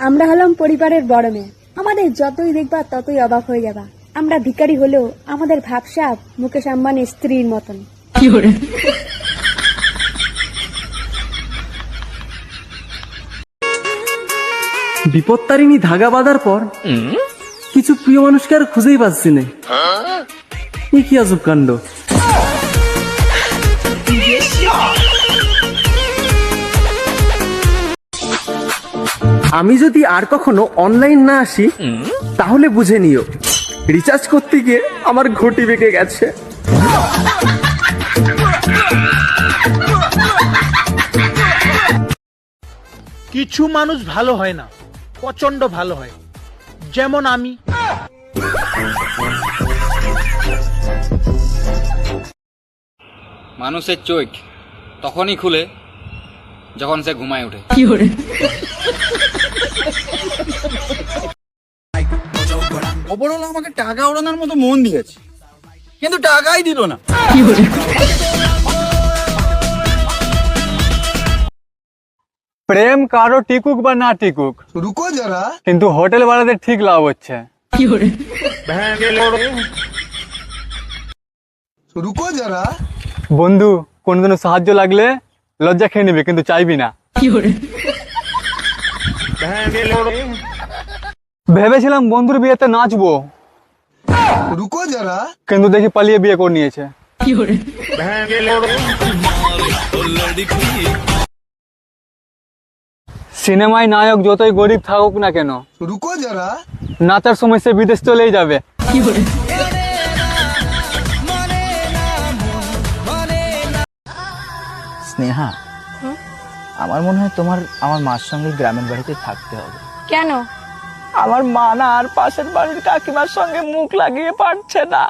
আমরা হলাম পরিবারের বড় মেয়ে, আমাদের যতই দেখবা ততই অবাক হয়ে যাবা। আমরা ভিখারি হলেও আমাদের ভাবসাব মুকেশ আম্বানির স্ত্রীর মতন। বিপত্তারিণী ধাগা বাঁধার পর কিছু প্রিয় মানুষকে আর খুঁজেই পাচ্ছি না। এ কি আজব কাণ্ড! আমি যদি আর কখনো অনলাইন না আসি তাহলে বুঝে নিও রিচার্জ করতে গিয়ে আমার ঘটি বেঁকে গেছে। কিছু মানুষ ভালো হয় না, প্রচন্ড ভালো হয়, যেমন আমি। মানুষের চোখ তখনই খুলে যখন সে ঘুমায় ওঠে। ওপরওয়ালা আমাকে টাকা ওড়ানোর মতো মন দিয়েছে, কিন্তু টাকাই দিল না। প্রেম কারো টিকুক বা না টিকুক, রুকো যারা, কিন্তু হোটেল ভাড়াতে ঠিক লাভ হচ্ছে। রুকো যারা। বন্ধু কোনদিনও সাহায্য লাগলে লজ্জা খেয়ে নিবি, কিন্তু চাইবি না। ভেবেছিলাম বন্ধুর বিয়েতে নাচবো, রুকো যারা। কিন্তু দেখি পালিয়ে বিয়ে করে নিয়েছে। সিনেমায় নায়ক যতই গরিব থাকুক না কেন, রুকো যারা। নাচার সময় সে বিদেশ চলেই যাবে। স্নেহা, আমার মনে হয় তোমার আমার মার সঙ্গে গ্রামের বাড়িতে থাকতে হবে। কেন? আমার মা না আর পাশের বাড়ির কাকিমার সঙ্গে মুখ লাগিয়ে পারছে না।